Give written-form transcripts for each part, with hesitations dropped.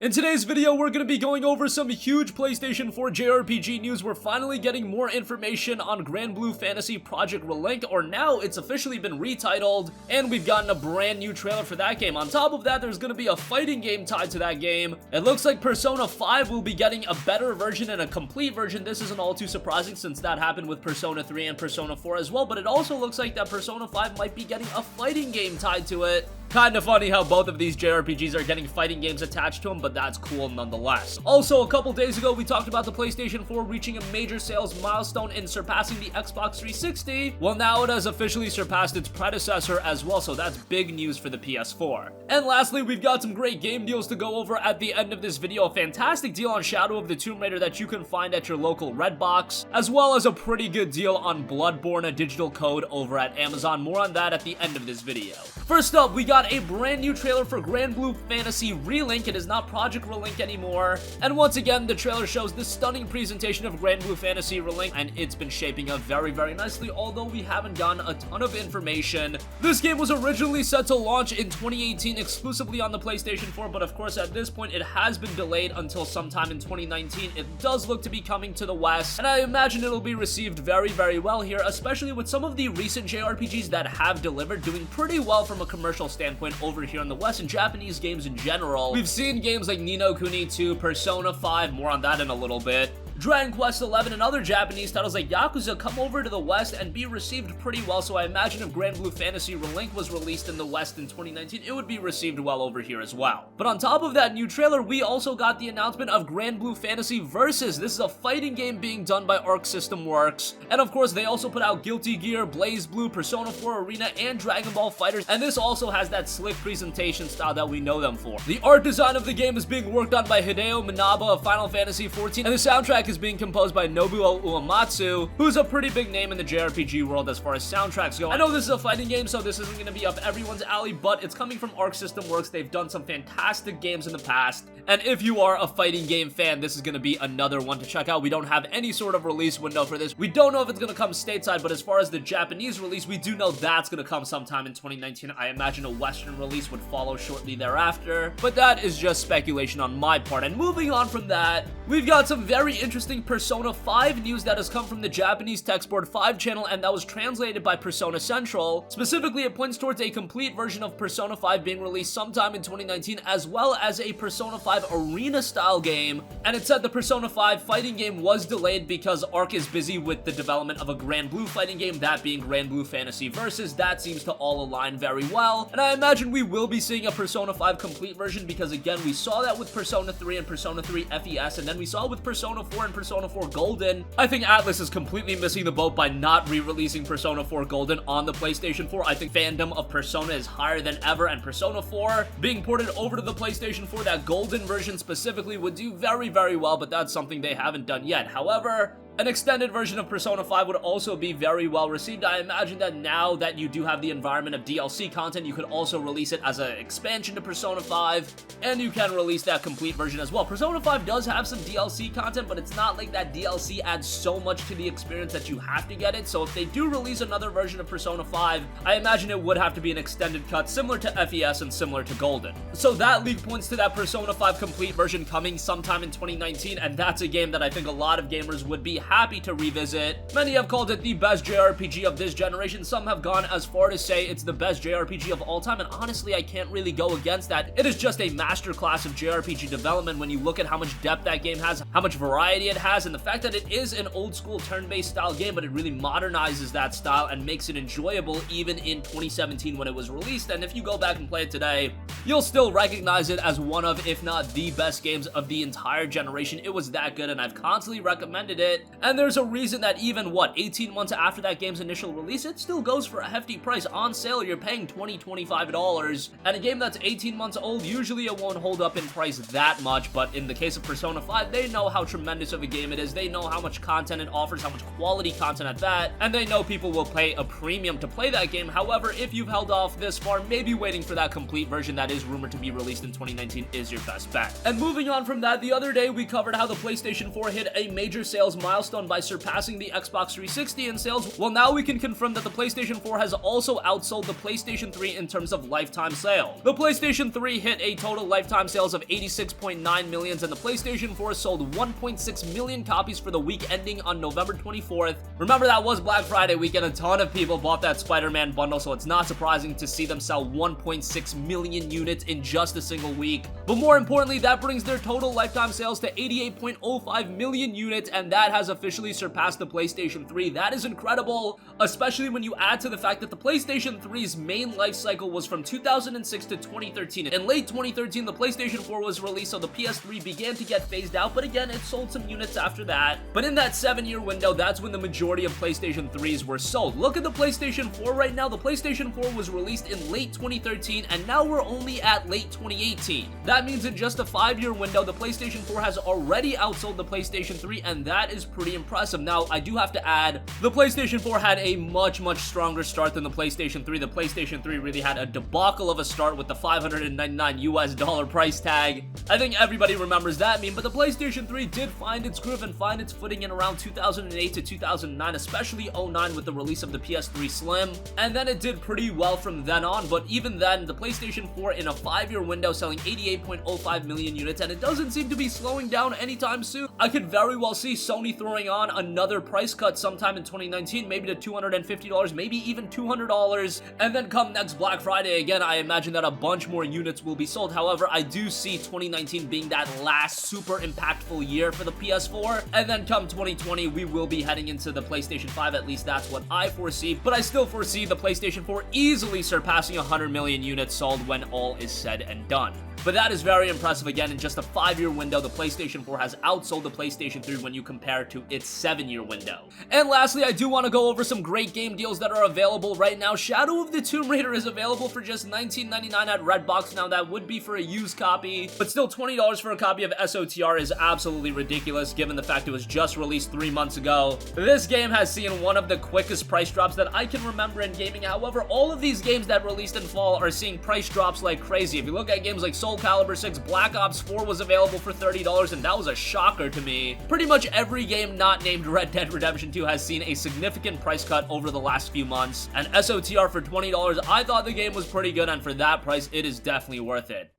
In today's video, we're going to be going over some huge PlayStation 4 JRPG news. We're finally getting more information on Granblue Fantasy Project Relink, or now it's officially been retitled, and we've gotten a brand new trailer for that game. On top of that, there's going to be a fighting game tied to that game. It looks like Persona 5 will be getting a better version and a complete version. This isn't all too surprising since that happened with Persona 3 and Persona 4 as well, but it also looks like that Persona 5 might be getting a fighting game tied to it. Kinda funny how both of these JRPGs are getting fighting games attached to them, but that's cool nonetheless. Also, a couple days ago, we talked about the PlayStation 4 reaching a major sales milestone in surpassing the Xbox 360. Well, now it has officially surpassed its predecessor as well, so that's big news for the PS4. And lastly, we've got some great game deals to go over at the end of this video. A fantastic deal on Shadow of the Tomb Raider that you can find at your local Redbox, as well as a pretty good deal on Bloodborne, a digital code over at Amazon. More on that at the end of this video. First up, we got a brand new trailer for Granblue Fantasy Relink. It is not Project Relink anymore. And once again, the trailer shows this stunning presentation of Granblue Fantasy Relink, and it's been shaping up very, very nicely, although we haven't gotten a ton of information. This game was originally set to launch in 2018 exclusively on the PlayStation 4, but of course at this point it has been delayed until sometime in 2019. It does look to be coming to the West, and I imagine it'll be received very, very well here, especially with some of the recent JRPGs that have delivered doing pretty well from a commercial standpoint over here in the West, and Japanese games in general. We've seen games like Ni no Kuni 2, Persona 5, more on that in a little bit, Dragon Quest XI, and other Japanese titles like Yakuza come over to the West and be received pretty well, so I imagine if Granblue Fantasy Relink was released in the West in 2019, it would be received well over here as well. But on top of that new trailer, we also got the announcement of Granblue Fantasy Versus. This is a fighting game being done by Arc System Works, and of course they also put out Guilty Gear, BlazBlue, Persona 4 Arena, and Dragon Ball FighterZ, and this also has that slick presentation style that we know them for. The art design of the game is being worked on by Hideo Minaba of Final Fantasy XIV, and the soundtrack is being composed by Nobuo Uematsu, who's a pretty big name in the JRPG world as far as soundtracks go. I know this is a fighting game, so this isn't going to be up everyone's alley, but it's coming from Arc System Works. They've done some fantastic games in the past, and if you are a fighting game fan, this is going to be another one to check out. We don't have any sort of release window for this. We don't know if it's going to come stateside, but as far as the Japanese release, we do know that's going to come sometime in 2019. I imagine a Western release would follow shortly thereafter, but that is just speculation on my part. And moving on from that, we've got some very interesting Persona 5 news that has come from the Japanese Textboard 5 channel, and that was translated by Persona Central. Specifically, it points towards a complete version of Persona 5 being released sometime in 2019, as well as a Persona 5 arena-style game, and it said the Persona 5 fighting game was delayed because Arc is busy with the development of a Granblue fighting game, that being Granblue Fantasy Versus. That seems to all align very well, and I imagine we will be seeing a Persona 5 complete version because, again, we saw that with Persona 3 and Persona 3 FES, and then we saw it with Persona 4 and Persona 4 Golden. I think Atlus is completely missing the boat by not re-releasing Persona 4 Golden on the PlayStation 4. I think fandom of Persona is higher than ever, and Persona 4 being ported over to the PlayStation 4, that Golden version specifically, would do very, very well, but that's something they haven't done yet. However, an extended version of Persona 5 would also be very well received. I imagine that now that you do have the environment of DLC content, you could also release it as an expansion to Persona 5, and you can release that complete version as well. Persona 5 does have some DLC content, but it's not like that DLC adds so much to the experience that you have to get it, so if they do release another version of Persona 5, I imagine it would have to be an extended cut, similar to FES and similar to Golden. So that leak points to that Persona 5 complete version coming sometime in 2019, and that's a game that I think a lot of gamers would be happy to revisit. Many have called it the best JRPG of this generation. Some have gone as far to say it's the best JRPG of all time, and honestly, I can't really go against that. It is just a masterclass of JRPG development when you look at how much depth that game has, how much variety it has, and the fact that it is an old school turn-based style game, but it really modernizes that style and makes it enjoyable even in 2017 when it was released. And if you go back and play it today, you'll still recognize it as one of, if not the best games of the entire generation. It was that good, and I've constantly recommended it, and there's a reason that even, 18 months after that game's initial release, it still goes for a hefty price. On sale, you're paying $20-$25, and a game that's 18 months old, usually it won't hold up in price that much, but in the case of Persona 5, they know how tremendous of a game it is, they know how much content it offers, how much quality content at that, and they know people will pay a premium to play that game. However, if you've held off this far, maybe waiting for that complete version that is rumored to be released in 2019 is your best bet. And moving on from that, the other day we covered how the PlayStation 4 hit a major sales milestone milestone by surpassing the Xbox 360 in sales, well, now we can confirm that the PlayStation 4 has also outsold the PlayStation 3 in terms of lifetime sale. The PlayStation 3 hit a total lifetime sales of 86.9 million, and the PlayStation 4 sold 1.6 million copies for the week ending on November 24th. Remember, that was Black Friday weekend. A ton of people bought that Spider-Man bundle, so it's not surprising to see them sell 1.6 million units in just a single week. But more importantly, that brings their total lifetime sales to 88.05 million units, and that has officially surpassed the PlayStation 3. That is incredible, especially when you add to the fact that the PlayStation 3's main life cycle was from 2006 to 2013. In late 2013, the PlayStation 4 was released, so the PS3 began to get phased out, but again, it sold some units after that. But in that 7-year window, that's when the majority of PlayStation 3s were sold. Look at the PlayStation 4 right now. The PlayStation 4 was released in late 2013, and now we're only at late 2018. That means in just a 5-year window, the PlayStation 4 has already outsold the PlayStation 3, and that is pretty impressive. Now, I do have to add, the PlayStation 4 had a much stronger start than the PlayStation 3. The PlayStation 3 really had a debacle of a start with the $599 US price tag. I think everybody remembers that meme, but the PlayStation 3 did find its groove and find its footing in around 2008 to 2009, especially 09 with the release of the PS3 Slim, and then it did pretty well from then on. But even then, the PlayStation 4 in a 5-year window selling 88.05 million units, and it doesn't seem to be slowing down anytime soon. I could very well see Sony throwing on another price cut sometime in 2019, maybe to $250, maybe even $200, and then come next Black Friday again, I imagine that a bunch more units will be sold. However, I do see 2019 being that last super impactful year for the PS4, and then come 2020, we will be heading into the PlayStation 5, at least that's what I foresee, but I still foresee the PlayStation 4 easily surpassing 100 million units sold when all is said and done. But that is very impressive. Again, in just a 5-year window, the PlayStation 4 has outsold the PlayStation 3 when you compare it to its 7-year window. And lastly, I do want to go over some great game deals that are available right now. Shadow of the Tomb Raider is available for just $19.99 at Redbox. Now, that would be for a used copy, but still $20 for a copy of SOTR is absolutely ridiculous given the fact it was just released 3 months ago. This game has seen one of the quickest price drops that I can remember in gaming. However, all of these games that released in fall are seeing price drops like crazy. If you look at games like Soul Calibur 6, Black Ops 4 was available for $30, and that was a shocker to me. Pretty much every game not named Red Dead Redemption 2 has seen a significant price cut over the last few months, and SOTR for $20, I thought the game was pretty good, and for that price, it is definitely worth it.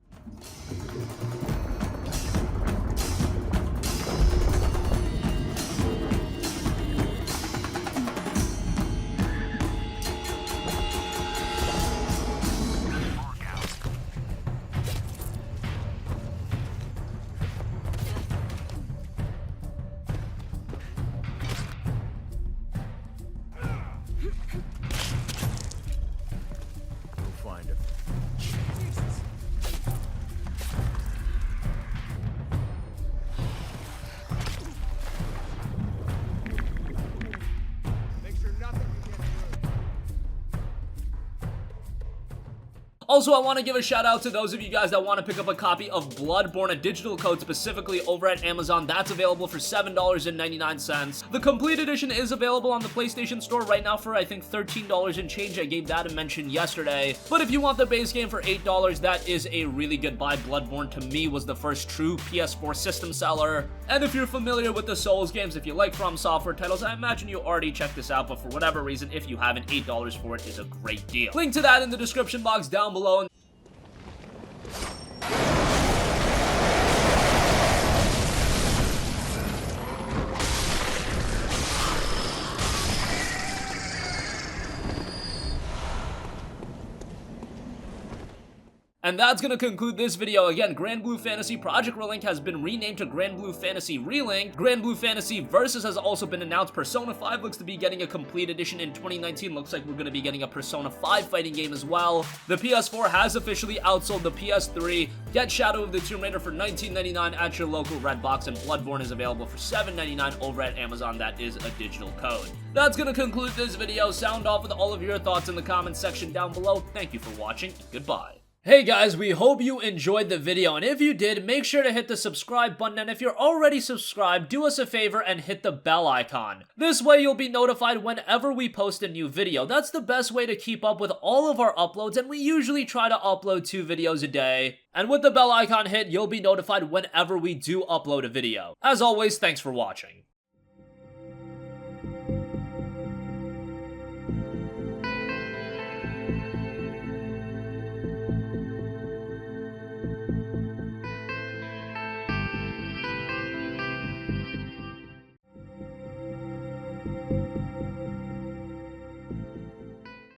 Also, I want to give a shout out to those of you guys that want to pick up a copy of Bloodborne, a digital code specifically over at Amazon. That's available for $7.99. The complete edition is available on the PlayStation Store right now for, I think, $13 and change. I gave that a mention yesterday. But if you want the base game for $8, that is a really good buy. Bloodborne, to me, was the first true PS4 system seller. And if you're familiar with the Souls games, if you like From Software titles, I imagine you already checked this out, but for whatever reason, if you haven't, $8 for it is a great deal. Link to that in the description box down below. And that's gonna conclude this video. Again, Granblue Fantasy Project Relink has been renamed to Granblue Fantasy Relink. Granblue Fantasy Versus has also been announced. Persona 5 looks to be getting a complete edition in 2019. Looks like we're gonna be getting a Persona 5 fighting game as well. The PS4 has officially outsold the PS3. Get Shadow of the Tomb Raider for $19.99 at your local Redbox, and Bloodborne is available for $7.99 over at Amazon. That is a digital code. That's gonna conclude this video. Sound off with all of your thoughts in the comments section down below. Thank you for watching, and goodbye. Hey guys, we hope you enjoyed the video, and if you did, make sure to hit the subscribe button, and if you're already subscribed, do us a favor and hit the bell icon. This way you'll be notified whenever we post a new video. That's the best way to keep up with all of our uploads, and we usually try to upload 2 videos a day. And with the bell icon hit, you'll be notified whenever we do upload a video. As always, thanks for watching. you.